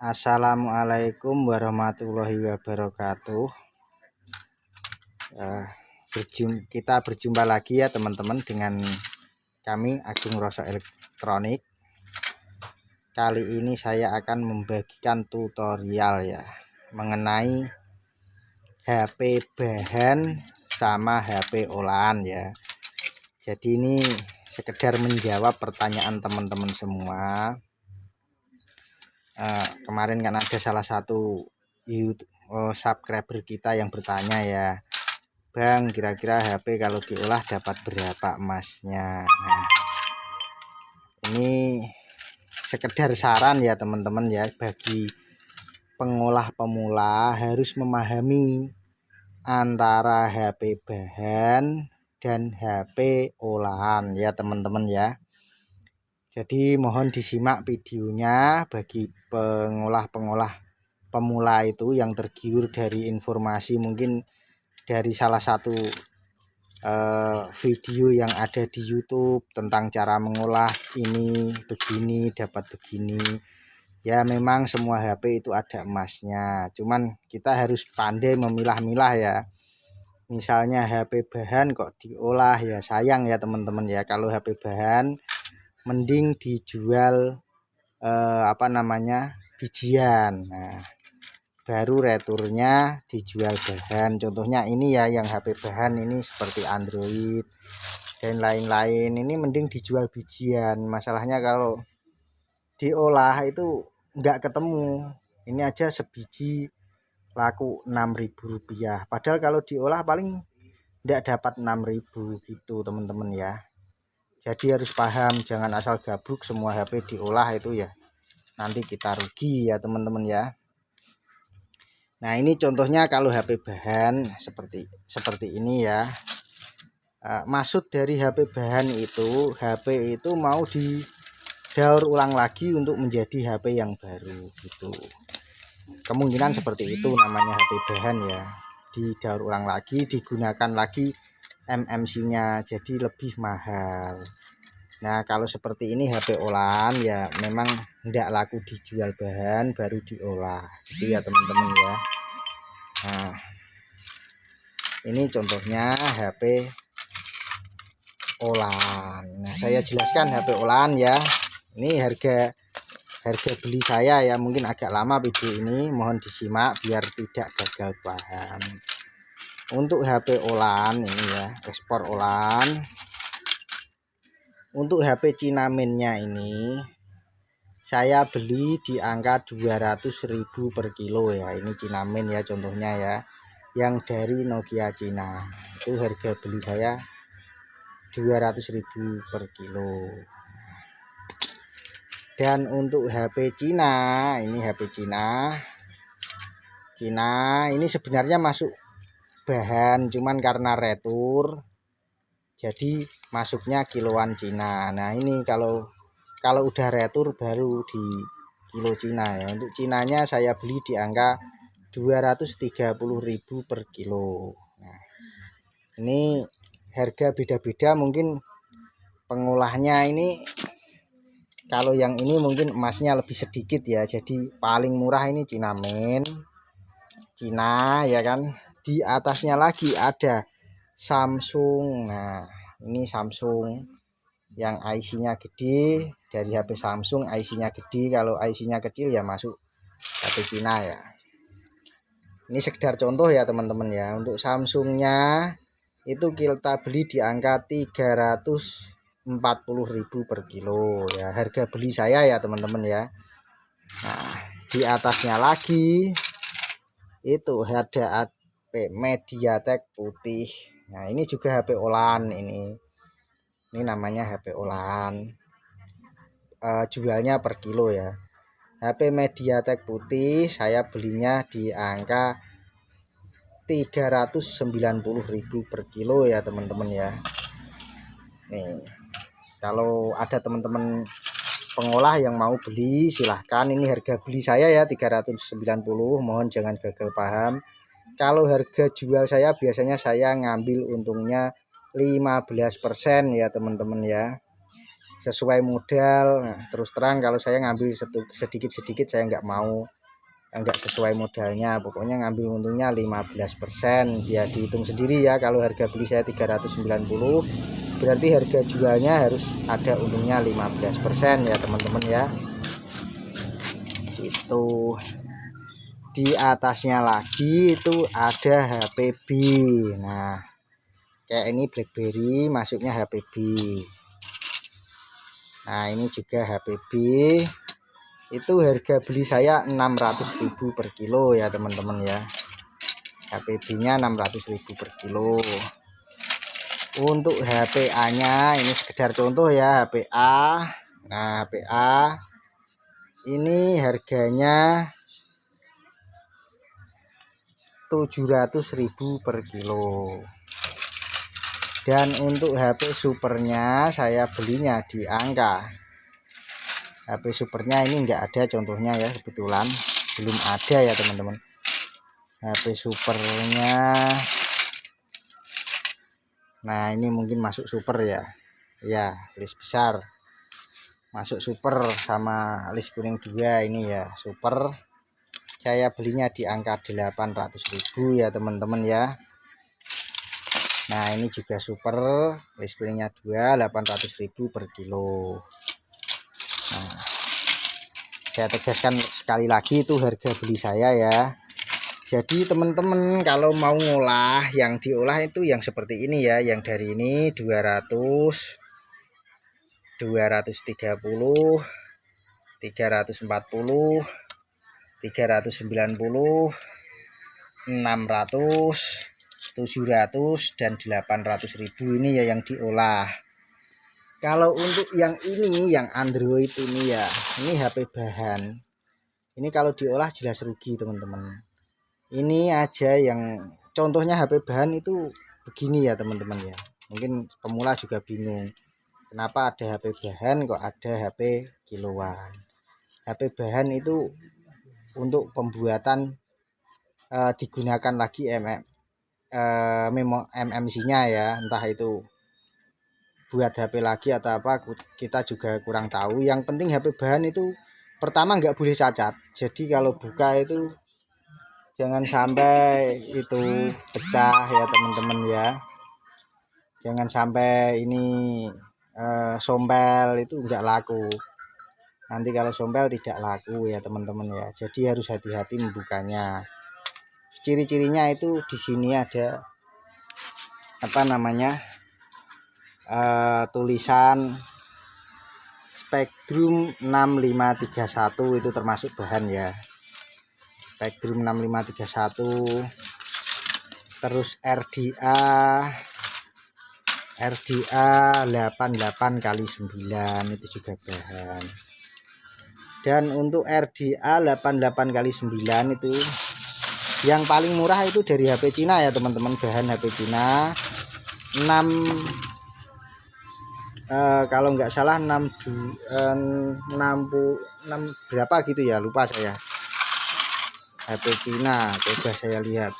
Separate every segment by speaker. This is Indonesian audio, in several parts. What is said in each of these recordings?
Speaker 1: Assalamualaikum warahmatullahi wabarakatuh. Kita berjumpa lagi ya teman-teman dengan kami Agung Rasa Elektronik. Kali ini saya akan membagikan tutorial ya mengenai HP bahan sama HP olahan ya. Jadi ini sekedar menjawab pertanyaan teman-teman semua. Kemarin kan ada salah satu subscriber kita yang bertanya ya, Bang, kira-kira HP kalau diolah dapat berapa emasnya? Nah, ini sekedar saran ya teman-teman ya, bagi pengolah pemula harus memahami antara HP bahan dan HP olahan ya teman-teman ya. Jadi mohon disimak videonya bagi pengolah pemula itu yang tergiur dari informasi mungkin dari salah satu video yang ada di YouTube tentang cara mengolah ini begini dapat begini. Ya memang semua HP itu ada emasnya, cuman kita harus pandai memilah-milah ya. Misalnya HP bahan kok diolah ya sayang ya teman-teman ya. Kalau HP bahan mending dijual bijian. Nah, baru returnya dijual bahan. Contohnya ini ya, yang HP bahan ini seperti Android dan lain-lain, ini mending dijual bijian. Masalahnya kalau diolah itu nggak ketemu. Ini aja sebiji laku Rp6.000, padahal kalau diolah paling nggak dapat 6.000 gitu teman-teman ya. Jadi harus paham, jangan asal gabruk semua HP diolah itu ya, nanti kita rugi ya teman-teman ya. Nah ini contohnya kalau HP bahan seperti ini ya. Maksud dari HP bahan itu, HP itu mau didaur ulang lagi untuk menjadi HP yang baru gitu. Kemungkinan seperti itu namanya HP bahan ya, didaur ulang lagi, digunakan lagi MMC-nya, jadi lebih mahal. Nah kalau seperti ini HP olahan ya memang tidak laku dijual bahan, baru diolah gitu ya teman-teman ya. Nah ini contohnya HP olahan. Nah saya jelaskan HP olahan ya. Ini harga beli saya ya, mungkin agak lama video ini, mohon disimak biar tidak gagal paham. Untuk HP olahan ini ya, ekspor olahan. Untuk HP Cinaminnya ini saya beli di angka 200.000 per kilo ya. Ini Cinamin ya contohnya ya, yang dari Nokia Cina. Itu harga beli saya 200.000 per kilo. Dan untuk HP Cina, ini HP Cina ini sebenarnya masuk bahan, cuman karena retur jadi masuknya kiloan Cina. Nah ini kalau udah retur baru di kilo Cina ya. Untuk Cinanya saya beli di angka 230.000 per kilo. Nah ini harga beda-beda, mungkin pengolahnya ini. Kalau yang ini mungkin emasnya lebih sedikit ya, jadi paling murah ini Cinamin Cina ya kan. Di atasnya lagi ada Samsung. Nah ini Samsung yang IC-nya gede, dari HP Samsung IC-nya gede. Kalau IC-nya kecil ya masuk HP Cina ya. Ini sekedar contoh ya teman-teman ya. Untuk Samsungnya itu kita beli di angka 340.000 per kilo ya, harga beli saya ya teman-teman ya. Nah di atasnya lagi itu ada HP MediaTek putih. Nah ini juga HP olahan, ini namanya HP olahan, jualnya per kilo ya. HP MediaTek putih saya belinya di angka 390.000 per kilo ya teman-teman ya. Nih kalau ada teman-teman pengolah yang mau beli silahkan. Ini harga beli saya ya 390, mohon jangan gagal paham. Kalau harga jual saya biasanya saya ngambil untungnya 15% ya teman-teman ya. sesuai modal. Nah, terus terang kalau saya ngambil sedikit-sedikit saya nggak mau, nggak sesuai modalnya, pokoknya ngambil untungnya 15%. Ya dihitung sendiri ya, kalau harga beli saya 390, berarti harga jualnya harus ada untungnya 15% ya teman-teman ya. Itu di atasnya lagi itu ada HPB. Nah kayak ini BlackBerry masuknya HPB. Nah ini juga HPB, itu harga beli saya 600.000 per kilo ya teman-teman ya. HPB nya 600.000 per kilo. Untuk HPA nya ini sekedar contoh ya, HPA. Nah HPA ini harganya 700.000 per kilo. Dan untuk HP supernya saya belinya di angka, HP supernya ini enggak ada contohnya ya, kebetulan belum ada ya teman-teman. HP supernya, nah ini mungkin masuk super ya, ya list besar masuk super sama list kuning 2 ini ya super. Saya belinya di angka 800.000 ya teman-teman ya. Nah ini juga super, list kuningnya 2, 800.000 per kilo. Nah, saya tegaskan sekali lagi itu harga beli saya ya. Jadi teman-teman kalau mau ngolah, yang diolah itu yang seperti ini ya, yang dari ini 200, 230, 340, 390, 600, 700 dan 800.000 ini ya yang diolah. Kalau untuk yang ini, yang Android ini ya, ini HP bahan. Ini kalau diolah jelas rugi teman-teman. Ini aja yang contohnya HP bahan itu begini ya teman-teman ya. Mungkin pemula juga bingung. Kenapa ada HP bahan kok ada HP kiloan. HP bahan itu untuk pembuatan digunakan lagi MMC-nya ya, entah itu buat HP lagi atau apa, kita juga kurang tahu. Yang penting HP bahan itu pertama nggak boleh cacat. Jadi kalau buka itu jangan sampai itu pecah ya teman-teman ya. Jangan sampai ini sombel, itu nggak laku. Nanti kalau sombel tidak laku ya teman-teman ya. Jadi harus hati-hati membukanya. Ciri-cirinya itu di sini ada apa namanya, tulisan Spektrum 6531, itu termasuk bahan ya. Spektrum 6531. Terus RDA 88x9 itu juga bahan. Dan untuk RDA 88x9 itu yang paling murah itu dari HP Cina ya teman-teman, bahan HP Cina 6 kalau nggak salah 66 berapa gitu ya, lupa saya. HP Cina coba saya lihat.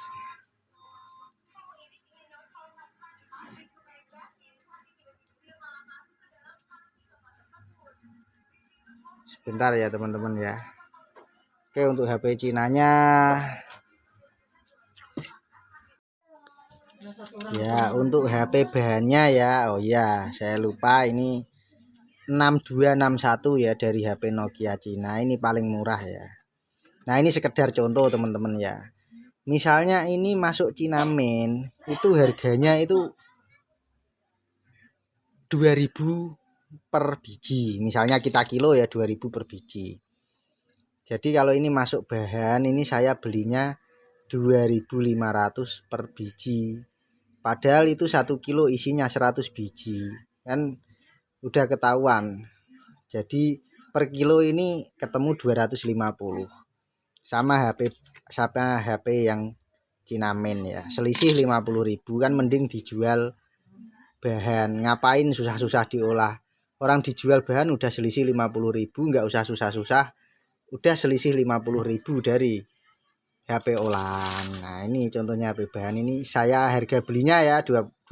Speaker 1: Sebentar ya teman-teman ya. Oke, untuk HP Cinanya ya, untuk HP bahannya ya, oh ya saya lupa, ini 6261 ya dari HP Nokia Cina, ini paling murah ya. Nah ini sekedar contoh teman-teman ya. Misalnya ini masuk Cina main itu harganya itu 2000 per biji, misalnya kita kilo ya 2000 per biji. Jadi kalau ini masuk bahan, ini saya belinya 2.500 per biji. Padahal itu 1 kilo isinya 100 biji. Kan udah ketahuan. Jadi per kilo ini ketemu 250. Sama HP yang Cina main ya. Selisih 50.000, kan mending dijual bahan. Ngapain susah-susah diolah? Orang dijual bahan udah selisih 50.000, nggak usah susah-susah. Udah selisih 50.000 dari HP olahan. Nah ini contohnya HP bahan, ini saya harga belinya ya 2.500.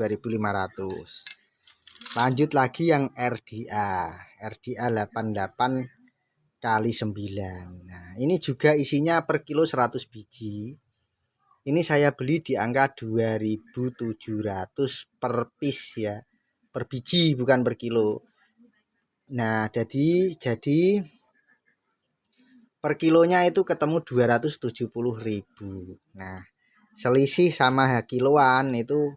Speaker 1: Lanjut lagi yang RDA 88x9. Nah, ini juga isinya per kilo 100 biji. Ini saya beli di angka 2.700 per piece ya. Per biji bukan per kilo. Nah, jadi per kilonya itu ketemu 270.000. Nah, selisih sama kiloan itu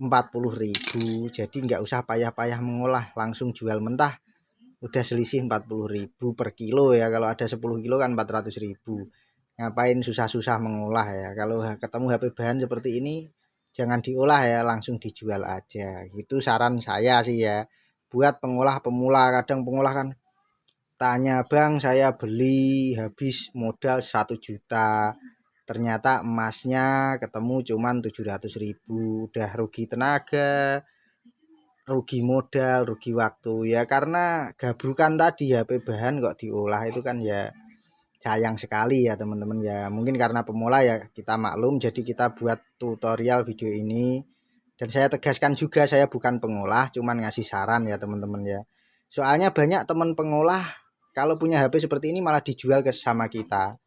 Speaker 1: 40.000. Jadi nggak usah payah-payah mengolah, langsung jual mentah udah selisih 40.000 per kilo ya. Kalau ada 10 kilo kan 400.000. Ngapain susah-susah mengolah ya. Kalau ketemu HP bahan seperti ini jangan diolah ya, langsung dijual aja. Itu saran saya sih ya. Buat pengolah pemula, kadang pengolah kan tanya, "Bang, saya beli habis modal 1 juta. Ternyata emasnya ketemu cuman 700.000. Udah rugi tenaga, rugi modal, rugi waktu ya, karena gabrukan tadi HP bahan kok diolah itu kan ya sayang sekali ya teman-teman ya. Mungkin karena pemula ya, kita maklum, jadi kita buat tutorial video ini. Dan saya tegaskan juga saya bukan pengolah, cuman ngasih saran ya teman-teman ya. Soalnya banyak teman pengolah kalau punya HP seperti ini malah dijual ke sama kita.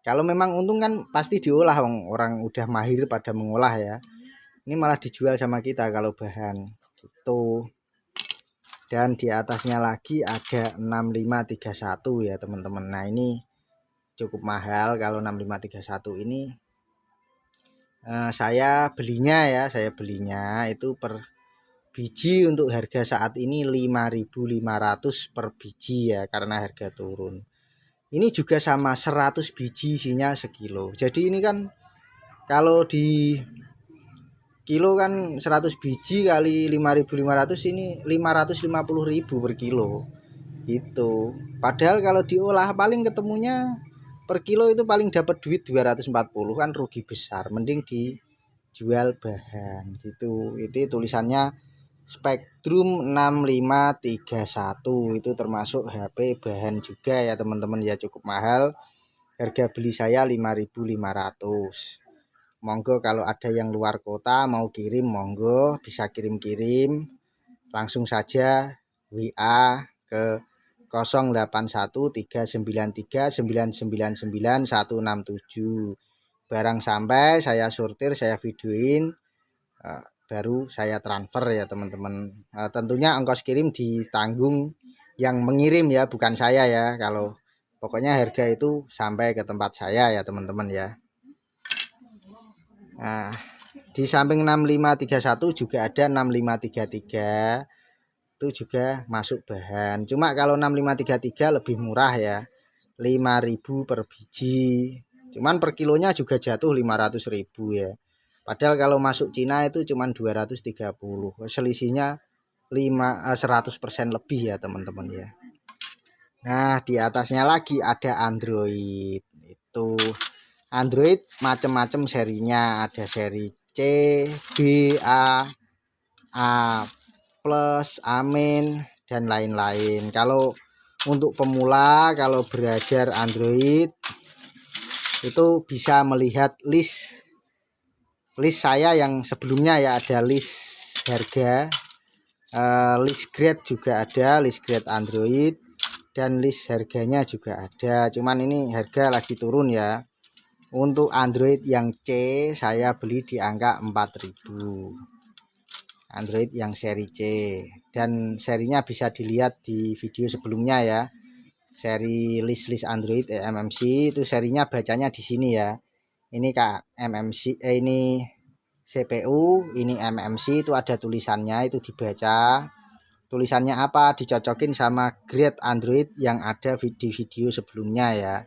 Speaker 1: Kalau memang untung kan pasti diolah, orang udah mahir pada mengolah ya. Ini malah dijual sama kita kalau bahan gitu. Dan di atasnya lagi ada 6531 ya teman-teman. Nah, ini cukup mahal kalau 6531 ini. Saya belinya itu per biji untuk harga saat ini 5.500 per biji ya, karena harga turun. Ini juga sama 100 biji isinya sekilo. Jadi ini kan kalau di kilo kan 100 biji kali 5.500 ini 550.000 per kilo. Itu. Padahal kalau diolah paling ketemunya per kilo itu paling dapat duit 240, kan rugi besar. Mending dijual bahan gitu. Itu tulisannya Spektrum 6531, itu termasuk HP bahan juga ya teman-teman ya, cukup mahal. Harga beli saya 5.500. Monggo kalau ada yang luar kota mau kirim, monggo bisa kirim-kirim langsung saja WA ke 081393999167. Barang sampai saya sortir, saya videoin, baru saya transfer ya teman-teman. Tentunya ongkos kirim ditanggung yang mengirim ya, bukan saya ya. Kalau pokoknya harga itu sampai ke tempat saya ya teman-teman ya. Nah, di samping 6531 juga ada 6533, itu juga masuk bahan. Cuma kalau 6533 lebih murah ya, 5.000 per biji. Cuman per kilonya juga jatuh 500.000 ya. Padahal kalau masuk Cina itu cuman 230. Selisihnya 100% lebih ya teman-teman ya. Nah, di atasnya lagi ada Android. Itu Android macam-macam serinya, ada seri C, B, A plus, Amin dan lain-lain. Kalau untuk pemula, kalau belajar Android itu bisa melihat list saya yang sebelumnya ya, ada list harga, list grade juga ada, list grade Android, dan list harganya juga ada. Cuman ini harga lagi turun ya. Untuk Android yang C saya beli di angka 4.000. Android yang seri C, dan serinya bisa dilihat di video sebelumnya ya. Seri list Android MMC itu serinya bacanya di sini ya. Ini Kak MMC, ini CPU, ini MMC, itu ada tulisannya, itu dibaca tulisannya apa, dicocokin sama grade Android yang ada di video sebelumnya ya.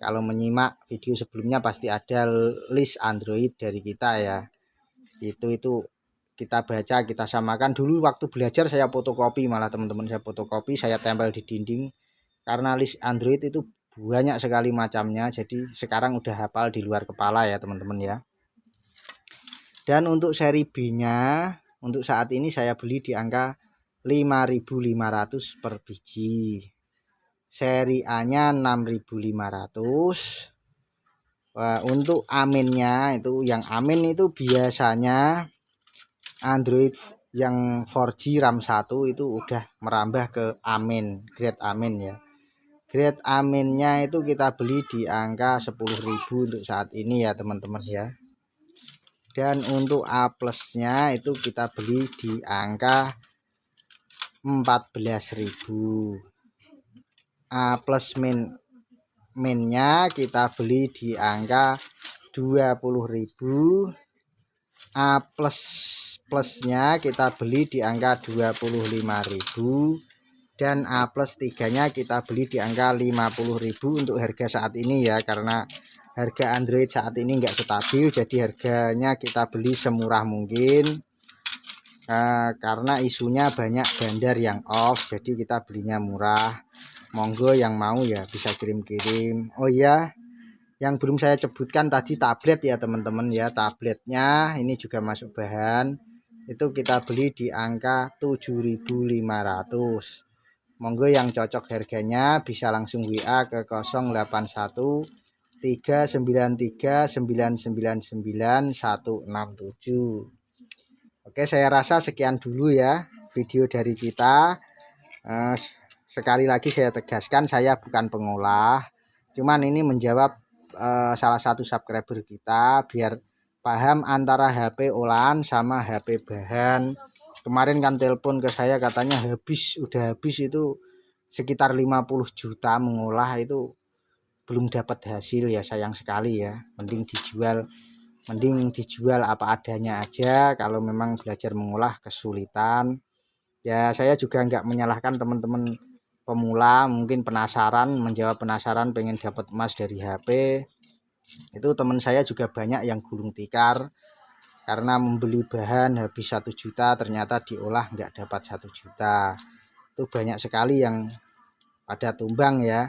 Speaker 1: Kalau menyimak video sebelumnya pasti ada list Android dari kita ya. Itu kita baca, kita samakan. Dulu waktu belajar saya fotokopi, malah teman-teman saya fotokopi, saya tempel di dinding, karena list Android itu banyak sekali macamnya. Jadi sekarang udah hafal di luar kepala ya teman-teman ya. Dan untuk seri B-nya untuk saat ini saya beli di angka 5.500 per biji. Seri A-nya 6.500. Untuk Aminnya itu, yang Amin itu biasanya Android yang 4G RAM 1 itu udah merambah ke Amin, grade Amin ya. Grade Aminnya itu kita beli di angka 10.000 untuk saat ini ya teman-teman ya. Dan untuk A plusnya itu kita beli di angka 14.000. A plus minnya kita beli di angka 20.000. A plusnya kita beli di angka 25.000, dan A plus 3-nya kita beli di angka 50.000 untuk harga saat ini ya, karena harga Android saat ini enggak stabil, jadi harganya kita beli semurah mungkin. Karena isunya banyak bandar yang off, jadi kita belinya murah. Monggo yang mau ya bisa kirim-kirim. Oh iya, yang belum saya sebutkan tadi tablet ya teman-teman ya. Tabletnya ini juga masuk bahan, itu kita beli di angka 7.500. Monggo yang cocok harganya bisa langsung WA ke 081 393 999 167. Oke, saya rasa sekian dulu ya video dari kita. Sekali lagi saya tegaskan, saya bukan pengolah, cuman ini menjawab salah satu subscriber kita biar paham antara HP olahan sama HP bahan. Kemarin kan telepon ke saya katanya udah habis itu sekitar 50 juta mengolah, itu belum dapat hasil ya, sayang sekali ya. Mending dijual apa adanya aja kalau memang belajar mengolah kesulitan ya. Saya juga nggak menyalahkan teman-teman pemula, mungkin penasaran, menjawab penasaran pengen dapat emas dari HP. Itu teman saya juga banyak yang gulung tikar karena membeli bahan habis 1 juta, ternyata diolah nggak dapat 1 juta. Itu banyak sekali yang pada tumbang ya,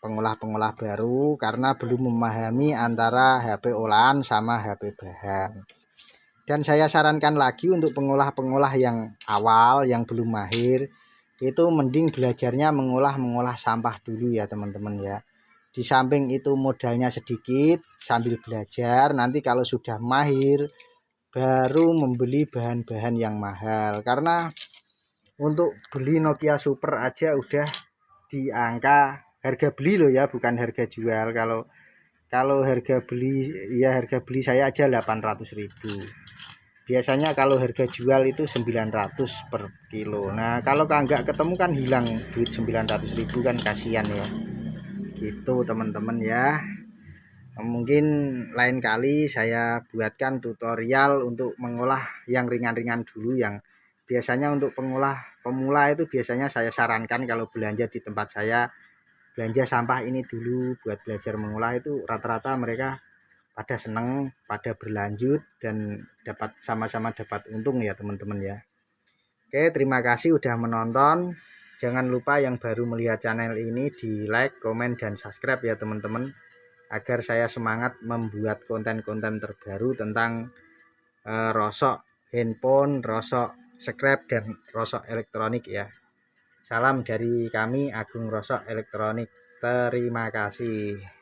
Speaker 1: pengolah-pengolah baru karena belum memahami antara HP olahan sama HP bahan. Dan saya sarankan lagi untuk pengolah-pengolah yang awal, yang belum mahir, itu mending belajarnya mengolah sampah dulu ya teman-teman ya. Di samping itu modalnya sedikit, sambil belajar nanti kalau sudah mahir baru membeli bahan-bahan yang mahal. Karena untuk beli Nokia Super aja udah di angka harga beli loh ya, bukan harga jual. Kalau harga beli ya, harga beli saya aja 800.000. Biasanya kalau harga jual itu 900 per kilo. Nah kalau nggak ketemu kan hilang duit 900.000, kan kasihan ya. Gitu teman-teman ya. Mungkin lain kali saya buatkan tutorial untuk mengolah yang ringan-ringan dulu. Yang biasanya untuk pengolah pemula itu biasanya saya sarankan kalau belanja di tempat saya, belanja sampah ini dulu buat belajar mengolah. Itu rata-rata mereka pada seneng, pada berlanjut, dan dapat sama-sama dapat untung ya teman-teman ya. Oke, terima kasih udah menonton. Jangan lupa yang baru melihat channel ini di like, komen, dan subscribe ya teman-teman, agar saya semangat membuat konten-konten terbaru tentang rosok handphone, rosok scrap, dan rosok elektronik ya. Salam dari kami, Agung Rosok Elektronik. Terima kasih.